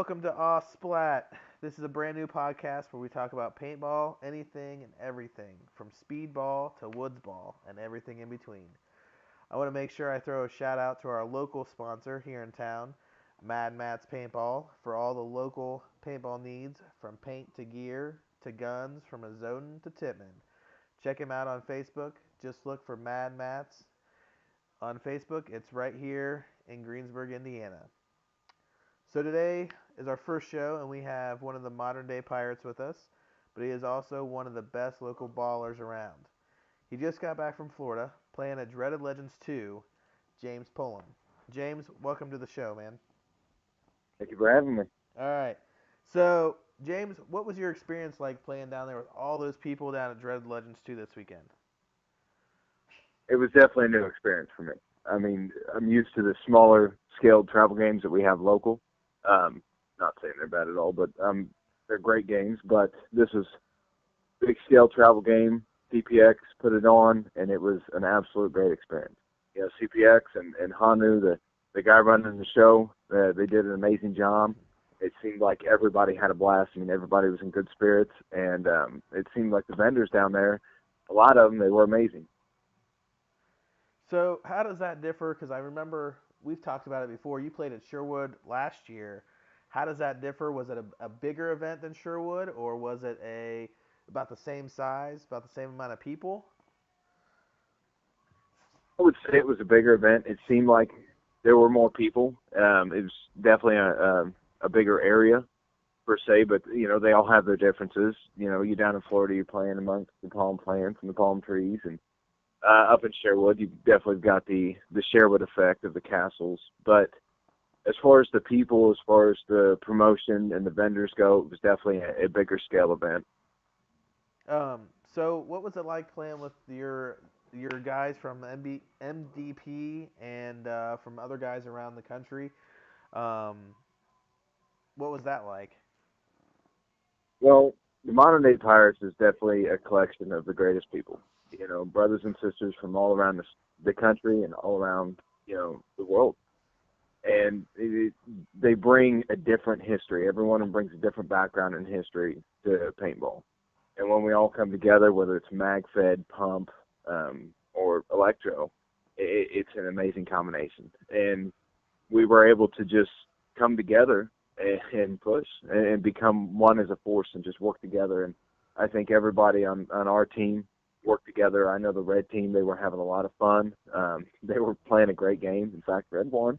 welcome to Splat. This is a brand new podcast where we talk about paintball, anything and everything, from speedball to woodsball and everything in between. I want to make sure I throw a shout out to our local sponsor here in town, Mad Matt's Paintball, for all the local paintball needs, from paint to gear to guns, from Azotin to Tippmann. Check him out on Facebook. Just look for Mad Matt's on Facebook. It's right here in Greensburg, Indiana. So today is our first show, and we have one of the modern-day Pirates with us, but he is also one of the best local ballers around. He just got back from Florida, playing at Dreaded Legends 2, James Pulliam. James, welcome to the show, man. Thank you for having me. All right. So, James, what was your experience like playing down there with all those people down at Dreaded Legends 2 this weekend? It was definitely a new experience for me. I mean, I'm used to the smaller scaled travel games that we have local. Not saying they're bad at all, but they're great games. But this was a big scale travel game. CPX put it on, and it was an absolute great experience. You know, CPX and Hanu, the guy running the show, they did an amazing job. It seemed like everybody had a blast. I mean, everybody was in good spirits, and it seemed like the vendors down there, a lot of them, they were amazing. So, how does that differ? Because I remember we've talked about it before. You played at Sherwood last year. How does that differ? Was it a bigger event than Sherwood, or was it about the same size, about the same amount of people? I would say it was a bigger event. It seemed like there were more people. It was definitely a bigger area per se, but you know they all have their differences. You know, you down in Florida, you're playing amongst the palm plants and the palm trees, and up in Sherwood, you definitely got the Sherwood effect of the castles. But as far as the people, as far as the promotion and the vendors go, it was definitely a bigger scale event. So what was it like playing with your guys from MDP and from other guys around the country? Um, what was that like? Well, the modern day Pirates is definitely a collection of the greatest people. You know, brothers and sisters from all around the country and all around, you know, the world. And they bring a different history. Everyone brings a different background and history to paintball. And when we all come together, whether it's mag-fed, pump, or electro, it's an amazing combination. And we were able to just come together and push and become one as a force and just work together. And I think everybody on our team worked together. I know the red team, they were having a lot of fun. They were playing a great game. In fact, red won.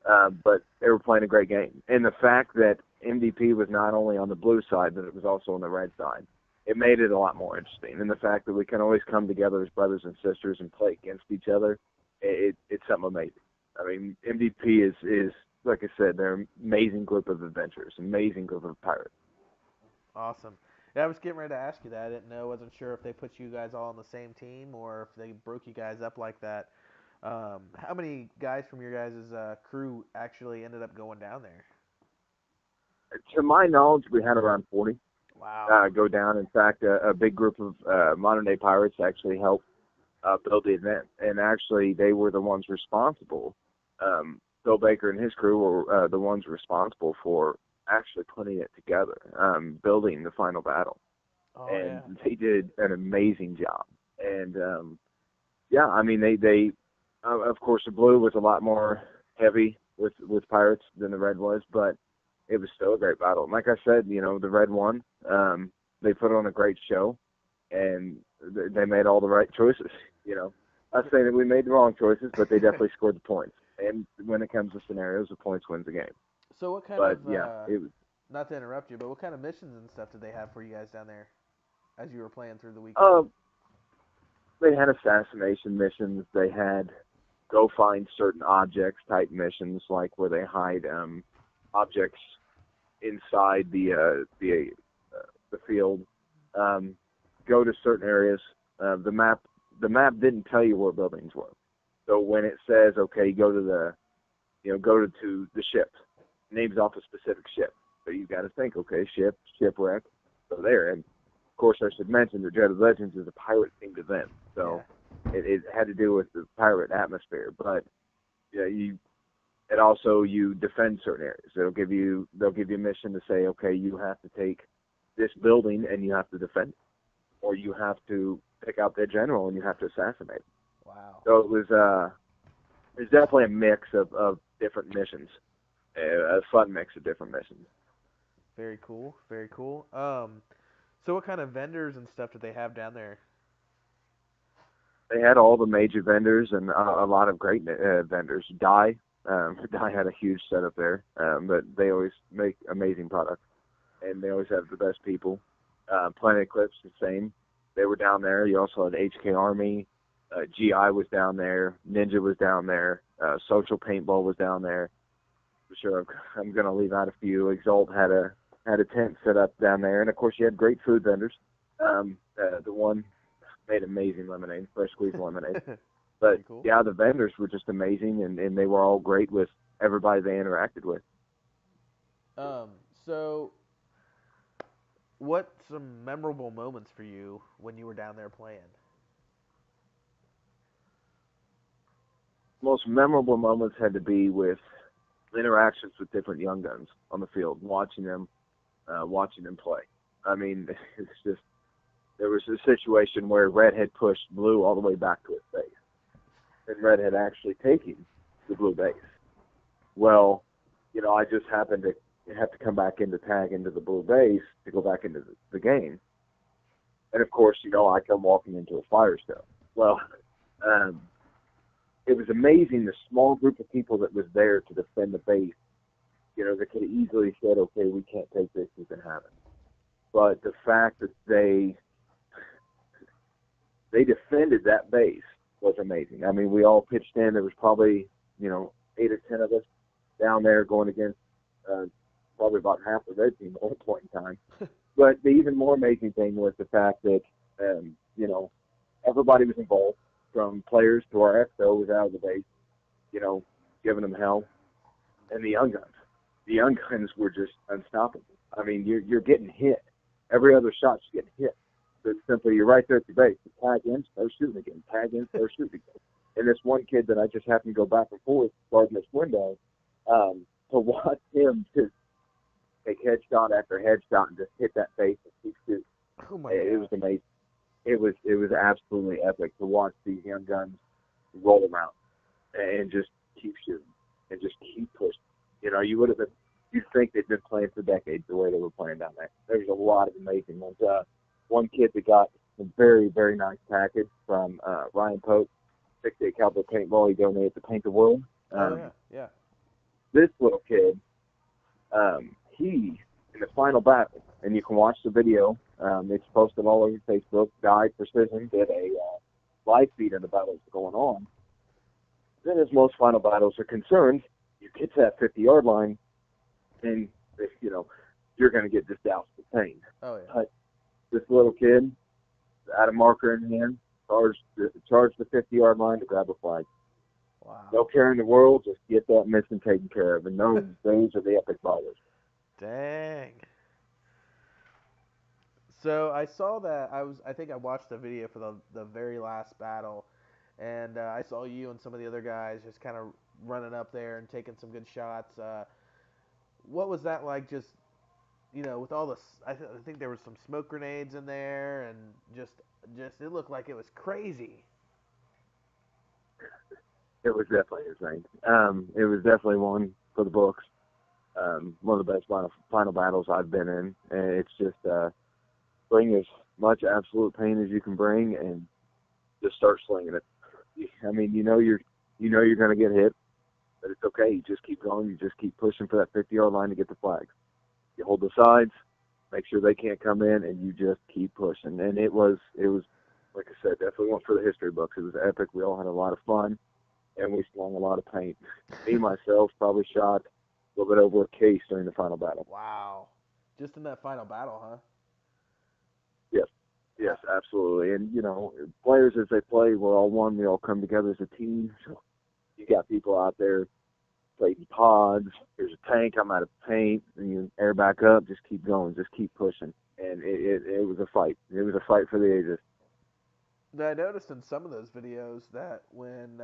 But they were playing a great game. And the fact that MVP was not only on the blue side, but it was also on the red side, it made it a lot more interesting. And the fact that we can always come together as brothers and sisters and play against each other, it's something amazing. I mean, MVP is like I said, they're an amazing group of adventurers, amazing group of pirates. Awesome. Yeah, I was getting ready to ask you that. I didn't know. I wasn't sure if they put you guys all on the same team or if they broke you guys up like that. How many guys from your guys' crew actually ended up going down there? To my knowledge, we had around 40 Wow. go down. In fact, a big group of modern-day pirates actually helped build the event. And actually, they were the ones responsible. Bill Baker and his crew were the ones responsible for actually putting it together, building the final battle. Oh, And yeah. they did an amazing job. And, yeah, I mean, they of course, the blue was a lot more heavy with pirates than the red was, but it was still a great battle. And like I said, you know, the red won. They put on a great show, and they made all the right choices. You know, I'm not saying that we made the wrong choices, but they definitely scored the points. And when it comes to scenarios, the points wins the game. So what kind But of, yeah, it was. not to interrupt you, but what kind of missions and stuff did they have for you guys down there as you were playing through the weekend? They had assassination missions. They had go find certain objects type missions, like where they hide objects inside the field. Go to certain areas. The map didn't tell you where buildings were. So when it says, okay, go to the ship, names off a specific ship. So you got to think, okay, shipwreck, go there. And of course, I should mention that Dreaded Legends is a pirate themed event, so Yeah. it had to do with the pirate atmosphere. But yeah, And also you defend certain areas. They'll give you a mission to say, okay, you have to take this building and you have to defend it, or you have to pick out their general and you have to assassinate him. Wow. So it was definitely a mix of different missions, a fun mix of different missions. Very cool. Very cool. So what kind of vendors and stuff did they have down there? They had all the major vendors and a lot of great vendors. Dye had a huge setup there, but they always make amazing products, and they always have the best people. Planet Eclipse, the same. They were down there. You also had HK Army. GI was down there. Ninja was down there. Social Paintball was down there. For sure, I'm going to leave out a few. Exalt had a tent set up down there, and of course you had great food vendors. The one made amazing lemonade, fresh squeezed lemonade. But cool. Yeah, the vendors were just amazing, and they were all great with everybody they interacted with. So what some memorable moments for you when you were down there playing? Most memorable moments had to be with interactions with different young guns on the field, watching them play. I mean, it's just, there was a situation where Red had pushed Blue all the way back to its base, and Red had actually taken the Blue base. Well, I just happened to have to come back in to tag into the Blue base to go back into the game. And of course, I come walking into a Firestone. Well, it was amazing the small group of people that was there to defend the base. They could have easily said, okay, we can't take this, you can have it. But the fact that they defended that base was amazing. I mean, we all pitched in. There was probably, 8 or 10 of us down there going against probably about half the red team at one point in time. But the even more amazing thing was the fact that, everybody was involved, from players to our XO was out of the base, giving them hell. And the young guns. The young guns were just unstoppable. I mean, you're getting hit. Every other shot's getting hit. So it's simply, you're right there at the base. You tag in, start shooting again. Tag in, start shooting again. And this one kid that I just happened to go back and forth guarding this window, to watch him just take headshot after headshot and just hit that base and keep shooting. Oh my God. It was amazing. It was absolutely epic to watch these young guns roll around and just keep shooting and just keep pushing. You'd think they'd been playing for decades the way they were playing down there. There was a lot of amazing ones. One kid that got a very, very nice package from Ryan Pope, 68 Cowboy Paintball. He donated to Paint the World. Yeah. This little kid, he, in the final battle, and you can watch the video, it's posted all over Facebook, Guy Precision did a live feed of the battles going on. Then as most final battles are concerned, you get to that 50-yard line, and you're going to get just doused with paint. Oh yeah. But this little kid had a marker in hand, charged the 50-yard line to grab a flag. Wow. No care in the world, just get that mission taken care of. And those are the epic battles. Dang. So I saw that I think I watched the video for the very last battle, and I saw you and some of the other guys just kind of running up there and taking some good shots. What was that like? Just with all the I think there was some smoke grenades in there, and just it looked like it was crazy. It was definitely insane. It was definitely one for the books. One of the best final battles I've been in. And it's just bring as much absolute pain as you can bring and just start slinging it. I mean, you're going to get hit, but it's okay. You just keep going. You just keep pushing for that 50-yard line to get the flags. You hold the sides, make sure they can't come in, and you just keep pushing. And it was like I said, definitely one for the history books. It was epic. We all had a lot of fun, and we slung a lot of paint. Me, myself, probably shot a little bit over a case during the final battle. Wow. Just in that final battle, huh? Yes, absolutely. And, players as they play, we're all one. We all come together as a team. So you got people out there plating pods. There's a tank. I'm out of paint. And you air back up. Just keep going. Just keep pushing. And it was a fight. It was a fight for the ages. I noticed in some of those videos that when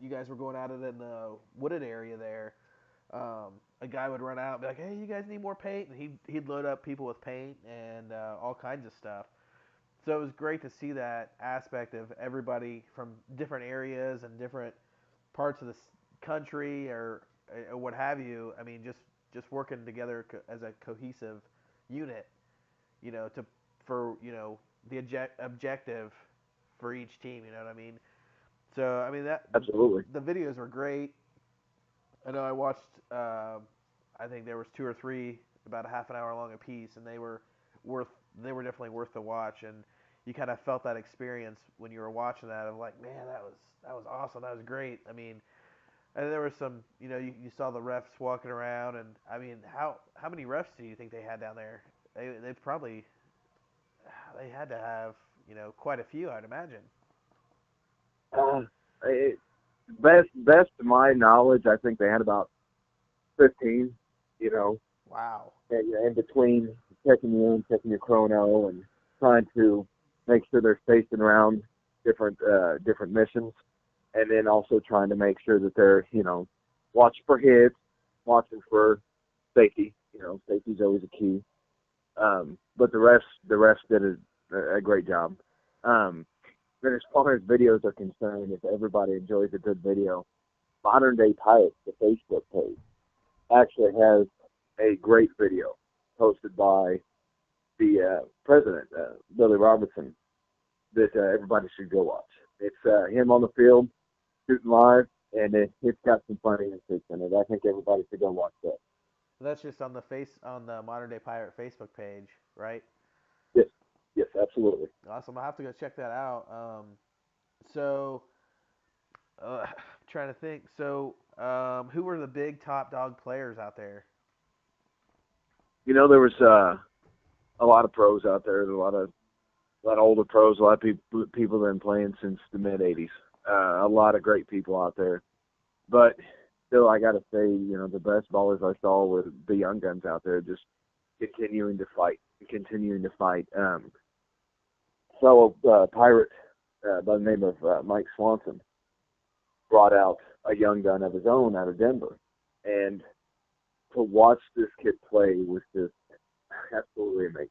you guys were going at it in the wooded area there, a guy would run out and be like, "Hey, you guys need more paint?" And he'd load up people with paint and all kinds of stuff. So it was great to see that aspect of everybody from different areas and different parts of the country or what have you. I mean, just working together as a cohesive unit, to for the objective for each team. You know what I mean? So I mean that Absolutely. the videos were great. I know I watched. I think there was two or three, about a half an hour long a piece, and worth. They were definitely worth the watch, and you kind of felt that experience when you were watching that of like, man, that was awesome, that was great. I mean, and there was some, you saw the refs walking around, and I mean, how many refs do you think they had down there? They probably they had to have quite a few, I'd imagine. Uh, it, best to my knowledge, I think they had about 15. You know, Wow. in between checking you in, checking your chrono, and trying to make sure they're spacing around different missions, and then also trying to make sure that they're watching for hits, watching for safety. Safety's always a key. But the refs did a great job. But as far as videos are concerned, if everybody enjoys a good video, Modern Day Pirates, the Facebook page, actually has a great video posted by the president, Billy Robertson, that everybody should go watch. It's him on the field shooting live, and it's got some funny insights in it. I think everybody should go watch that. That's just on the Modern Day Pirate Facebook page, right? Yes, yes, absolutely. Awesome. I'll have to go check that out. So, I'm trying to think. So, who were the big top dog players out there? There was a lot of pros out there. A lot of older pros. A lot of people that have been playing since the mid '80s. A lot of great people out there. But still, I got to say, the best ballers I saw were the young guns out there, just continuing to fight, continuing to fight. Fellow pirate by the name of Mike Swanson brought out a young gun of his own out of Denver, and to watch this kid play was just absolutely amazing.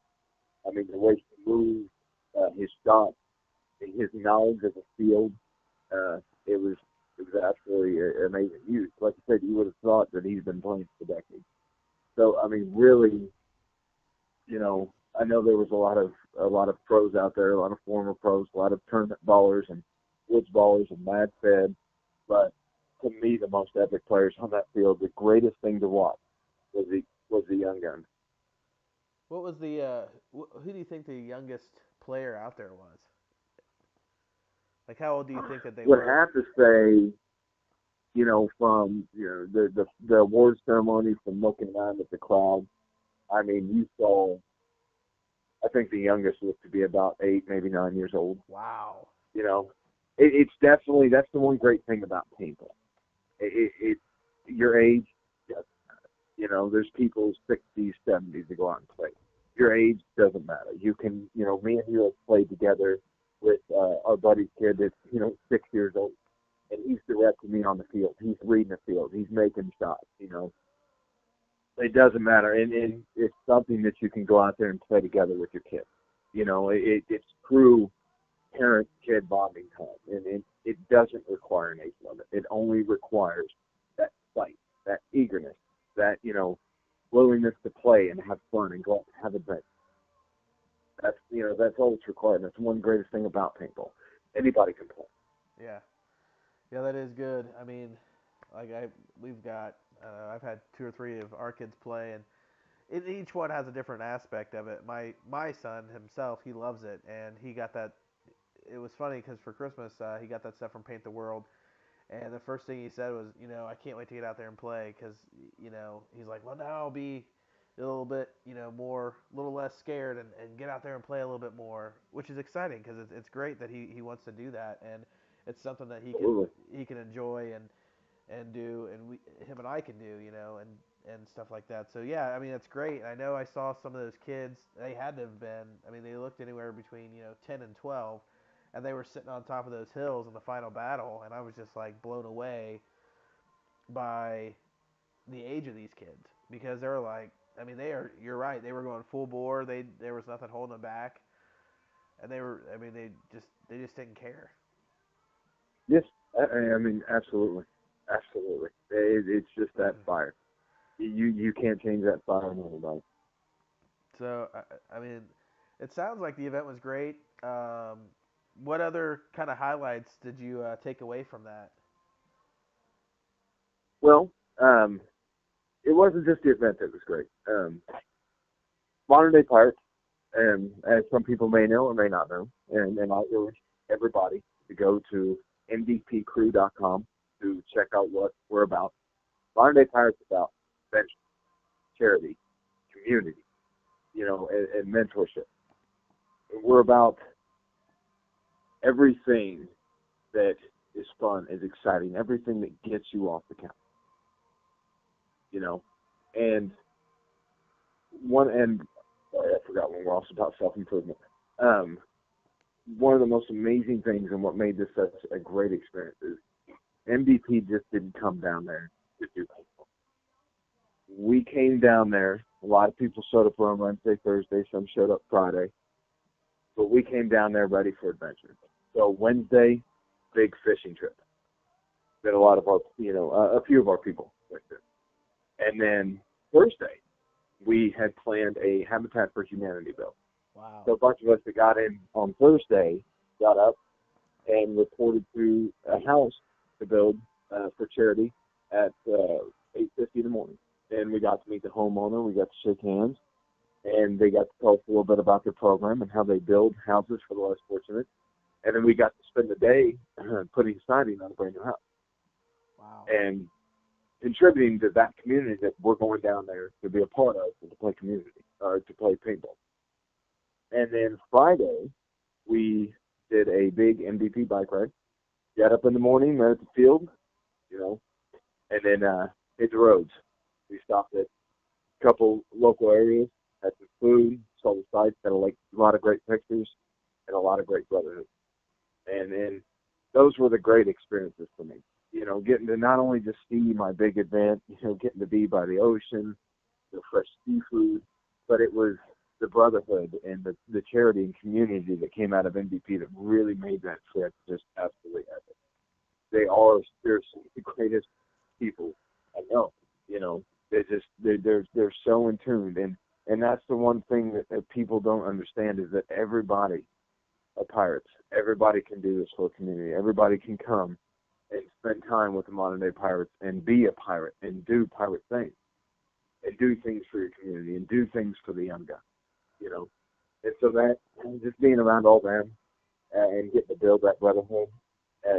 I mean, the way he moved, his shot, his knowledge of the field, it was absolutely amazing. Like I said, you would have thought that he's been playing for decades. So I mean, really, I know there was a lot of pros out there, a lot of former pros, a lot of tournament ballers and woods ballers and mad fed, but to me, the most epic players on that field, the greatest thing to watch was the young guns. What was the who do you think the youngest player out there was? Like, how old do you think that they Would were? have to say, from the award ceremony, from looking around at the crowd, I mean, you saw. I think the youngest looked to be about 8, maybe 9 years old. Wow. It's definitely that's the one great thing about paintball. It your age, doesn't matter. There's people 60s, 70s that go out and play. Your age doesn't matter. You can, me and you have played together with our buddy's kid that's 6 years old, and he's directing me on the field. He's reading the field. He's making shots. It doesn't matter, and it's something that you can go out there and play together with your kids. It's true parent-kid bonding time, and it doesn't require an age limit. It only requires that fight, that eagerness, that willingness to play and have fun and go out and have adventure. That's all it's required. And that's one greatest thing about paintball. Anybody can play. Yeah. Yeah, that is good. I mean, like we've got I've had two or three of our kids play, and each one has a different aspect of it. My son himself, he loves it, and he got that. It was funny because for Christmas he got that stuff from Paint the World, and the first thing he said was, I can't wait to get out there and play because he's like, well, now I'll be a little bit more, a little less scared and get out there and play a little bit more, which is exciting because it's great that he wants to do that, and it's something that Absolutely. he can enjoy and do, and him and I can do, and stuff like that. So yeah, I mean that's great. I know I saw some of those kids. They had to have been. I mean, they looked anywhere between 10 and 12, and they were sitting on top of those hills in the final battle, and I was just like blown away by the age of these kids because they're like, I mean, they are. You're right. They were going full bore. There was nothing holding them back, and they were. I mean, they just didn't care. Yes, I mean, absolutely, absolutely. It's just that fire. You can't change that fire in anybody. So I mean, it sounds like the event was great. What other kind of highlights did you take away from that? Well, it wasn't just the event that was great. Modern Day Pirates, as some people may know or may not know, and I urge everybody to go to mdpcrew.com to check out what we're about. Modern Day Pirates is about adventure, charity, community, and mentorship. We're about everything that is fun, is exciting, everything that gets you off the couch. And sorry, I forgot when we're also about self-improvement. One of the most amazing things and what made this such a great experience is MVP just didn't come down there to do paintball. We came down there. A lot of people showed up on Wednesday, Thursday. Some showed up Friday. But we came down there ready for adventure. So Wednesday, big fishing trip that a lot of our, a few of our people went to. And then Thursday, we had planned a Habitat for Humanity build. Wow. So a bunch of us that got in on Thursday got up and reported to a house to build for charity at 8:50 in the morning. And we got to meet the homeowner. We got to shake hands. And they got to tell us a little bit about their program and how they build houses for the less fortunate. And then we got to spend the day putting siding on a brand new house. Wow. And contributing to that community that we're going down there to be a part of and to play to play paintball. And then Friday, we did a big MVP bike ride. Got up in the morning, met at the field, and then hit the roads. We stopped at a couple local areas, had some food, saw the sights, had a lot of great pictures, and a lot of great brotherhood. And then those were the great experiences for me. Getting to not only just see my big event, getting to be by the ocean, the fresh seafood, but it was the brotherhood and the charity and community that came out of MVP that really made that trip just absolutely epic. They are seriously the greatest people I know. They're so in tune, and that's the one thing that people don't understand is that everybody are pirates. Everybody can do this for a community. Everybody can come and spend time with the Modern Day Pirates and be a pirate and do pirate things and do things for your community and do things for the young guy, And so that, just being around all them and getting to build that brotherhood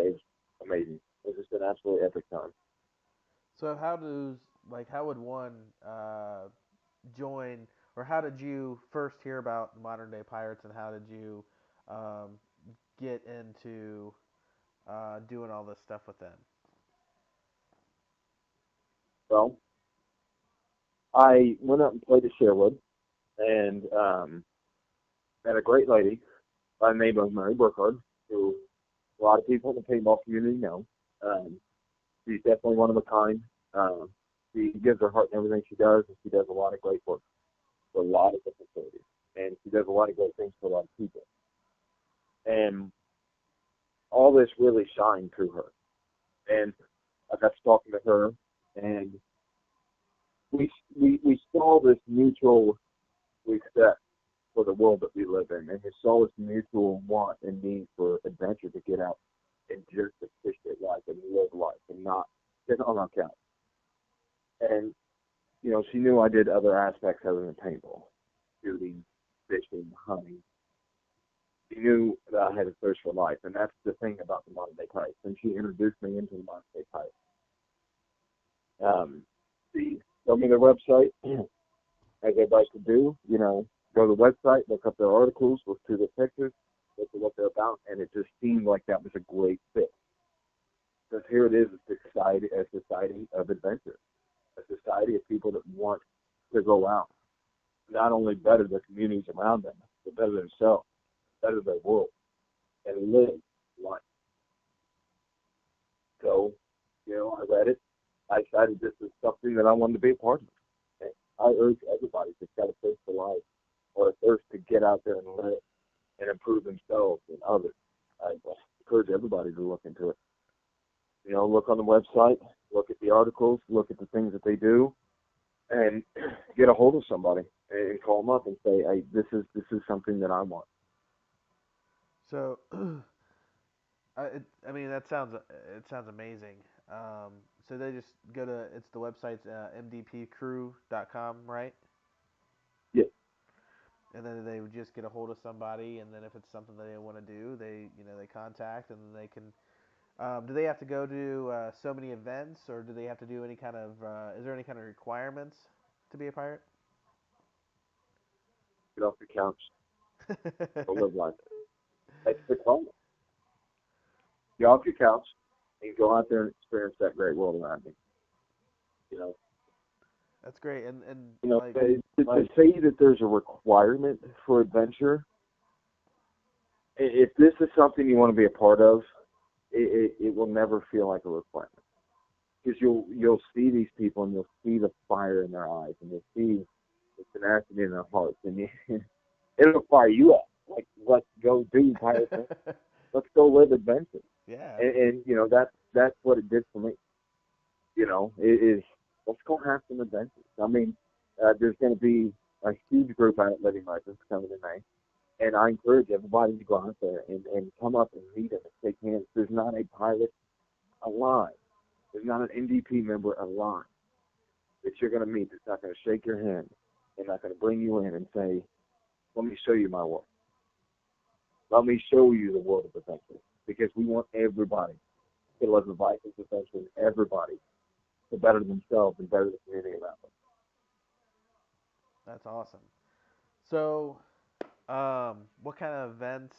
is amazing. It's just an absolutely epic time. So how would one join, or how did you first hear about Modern Day Pirates, and how did you get into doing all this stuff with them? Well, I went up and played at Sherwood and met a great lady by the name of Mary Burkhardt, who a lot of people in the paintball community know. She's definitely one of a kind. She gives her heart in everything she does, and she does a lot of great work for a lot of different charities. And she does a lot of great things for a lot of people. And all this really shined through her. And I got to talking to her, and we saw this mutual respect for the world that we live in, and we saw this mutual want and need for adventure to get out and just appreciate life and live life and not sit on our couch. And, she knew I did other aspects other than paintball, shooting, fishing, hunting. She knew that I had a thirst for life, and that's the thing about the Modern Day Pirates. And she introduced me into the Modern Day Pirates. She showed me their website, as everybody could do, go to the website, look up their articles, look through their pictures, look at what they're about, and it just seemed like that was a great fit. Because here it is, a society of adventure, a society of people that want to go out, not only better their communities around them, but better themselves, better their world, and live life. So, I read it, I decided this is something that I wanted to be a part of. And I urge everybody that's got a thirst for life or a thirst to get out there and live and improve themselves and others. I encourage everybody to look into it. You know, look on the website, look at the articles, look at the things that they do, and get a hold of somebody and call them up and say, "Hey, this is something that I want." So, I mean, it sounds amazing. So they just go to it's the website's mdpcrew.com, right? Yeah, And then they would just get a hold of somebody, and then if it's something that they want to do, they contact, and then they can. Do they have to go to so many events, or do they have to do any kind of? Is there any kind of requirements to be a pirate? get off the couch, go live life. That's the call. Get off your couch and go out there and experience that great world around you. You know, That's great, and like to say that there's a requirement for adventure, if this is something you want to be a part of, it will never feel like a requirement. Because you'll see these people and you'll see the fire in their eyes and you'll see the tenacity in their hearts and it'll fire you up. Like, let's go do pirate things. Let's go live adventure. yeah, And you know, that's what it did for me. You know, it is, let's go have some adventures. I mean, there's going to be a huge group out at Living Legends coming in May. And I encourage everybody to go out there and come up and meet them and shake hands. There's not a pilot alive. There's not an NDP member alive that you're going to meet that's not going to shake your hand and not going to bring you in and say, let me show you my world. Let me show you the world of adventure. Because we want everybody to live a vibrant adventure and everybody to better themselves and better the community around them. that's awesome. So, what kind of events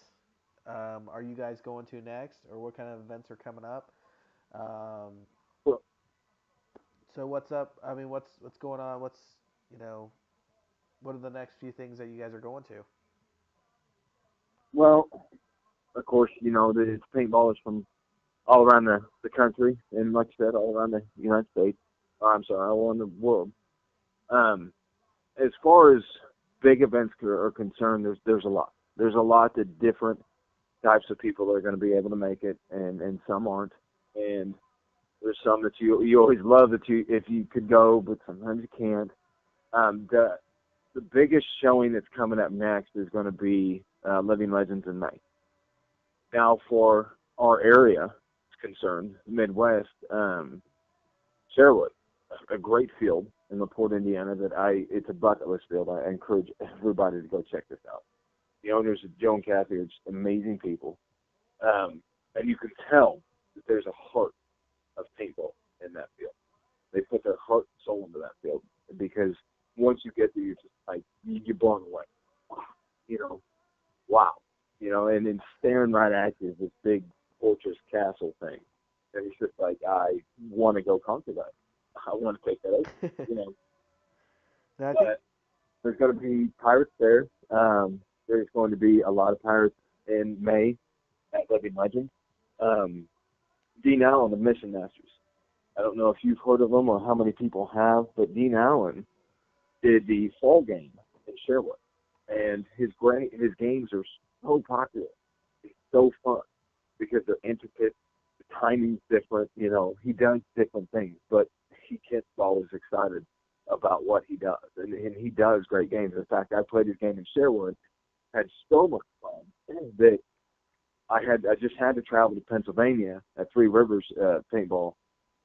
are you guys going to next, or what kind of events are coming up? Um, Well, so what's up? I mean, what's going on? You know, what are the next few things that you guys are going to? well, of course, you know, the paintballers from all around the country, and like I said, all around the United States. I'm sorry, all around the world. Um, as far as big events are concerned, there's a lot. There's a lot of different types of people that are going to be able to make it, and some aren't. And there's some that you always love that you if you could go, but sometimes you can't. The biggest showing that's coming up next is going to be Living Legends in May. Now, for our area is concerned, Midwest, Sherwood, a great field in LaPorte, Indiana. It's a bucket list field. I encourage everybody to go check this out. The owners, Joe and Kathy, are just amazing people, and you can tell that there's a heart of paintball in that field. They put their heart and soul into that field because once you get there, you're just like you're blown away. You know, wow. You know, and then staring right at you is this big fortress castle thing, and it's just like I want to go conquer that. I want to take that over. You know, No, I think but there's going to be pirates there. There's going to be a lot of pirates in May at Living Legends. Dean Allen of Mission Masters. I don't know if you've heard of him or how many people have, but Dean Allen did the fall game in Sherwood, and his games are so popular. It's so fun because they're intricate. The timing's different. You know, he does different things, but he gets always excited about what he does, and he does great games. In fact, I played his game in Sherwood, had so much fun that I just had to travel to Pennsylvania at Three Rivers Paintball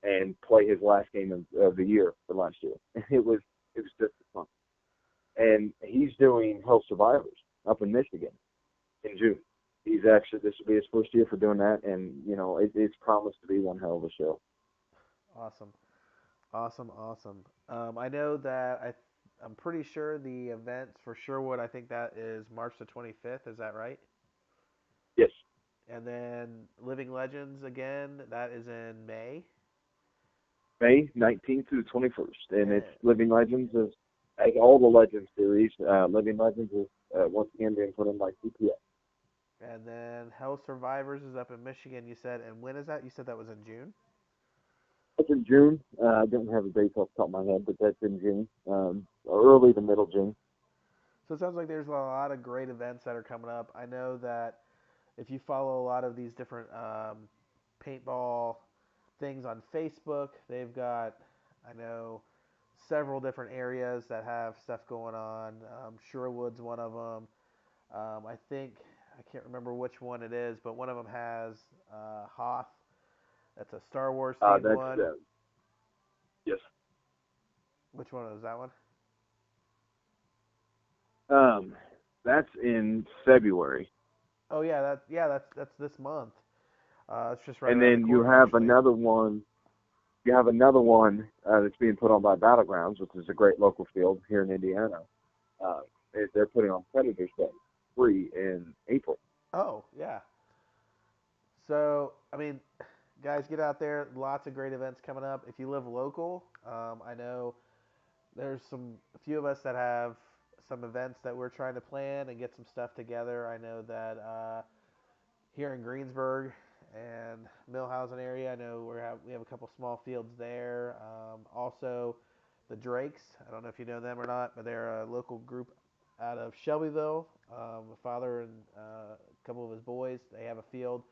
and play his last game of the year for last year. It was just fun. And he's doing Hell Survivors up in Michigan in June. This will be his first year for doing that, and you know it's promised to be one hell of a show. awesome, awesome. I know that I'm pretty sure the events for Sherwood. I think that is March the 25th. Is that right? Yes, And then Living Legends again. That is in May. May 19th through the 21st, and it's And, Living Legends is like all the Legends series. Living Legends is once again being put in by CPS. and then Hell Survivors is up in Michigan. You said, and when is that? You said that was in June. That's in June. I don't have a date off the top of my head, but that's in June, early to middle June. So it sounds like there's a lot of great events that are coming up. I know that if you follow a lot of these different paintball things on Facebook, they've got, I know, several different areas that have stuff going on. Sherwood's one of them. I think, I can't remember which one it is, but one of them has Hoth. That's a Star Wars themed That's one. yes. Which one is that one? That's in February. Oh yeah, that's this month. It's just right And around the then you corner. have Actually. another one. You have another one that's being put on by Battlegrounds, which is a great local field here in Indiana. They're putting on Predators Day 3 in April. Oh yeah. So I mean, guys, get out there. Lots of great events coming up. If you live local, I know there's a few of us that have some events that we're trying to plan and get some stuff together. I know that here in Greensburg and Millhausen area, I know we have a couple small fields there. Also, the Drakes. I don't know if you know them or not, but they're a local group out of Shelbyville. A father and a couple of his boys. They have a field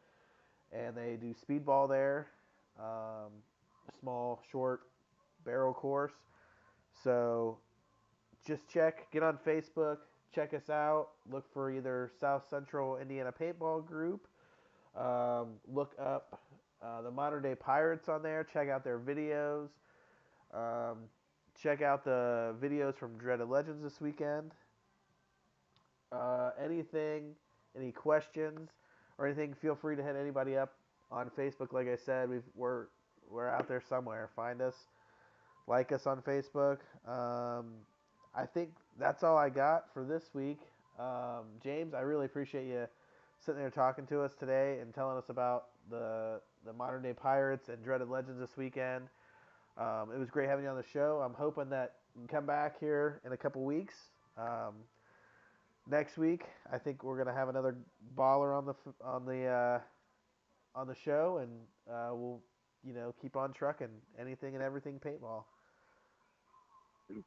and they do speedball there. A small, short barrel course. So just get on Facebook, check us out. Look for either South Central Indiana Paintball Group. Look up the Modern Day Pirates on there. Check out their videos. Um, check out the videos from Dreaded Legends this weekend. Any questions or anything, feel free to hit anybody up on Facebook. Like I said, we're out there somewhere. Find us, like us on Facebook. I think that's all I got for this week. James, I really appreciate you sitting there talking to us today and telling us about the Modern Day Pirates and Dreaded Legends this weekend. It was great having you on the show. I'm hoping that you can come back here in a couple weeks. Next week, I think we're gonna have another baller on the show, and we'll keep on trucking anything and everything paintball.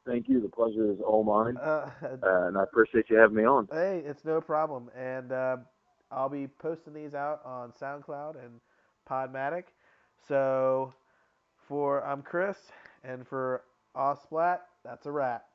Thank you. The pleasure is all mine, and I appreciate you having me on. Hey, it's no problem, and I'll be posting these out on SoundCloud and Podmatic. So I'm Chris, and for Splat, that's a wrap.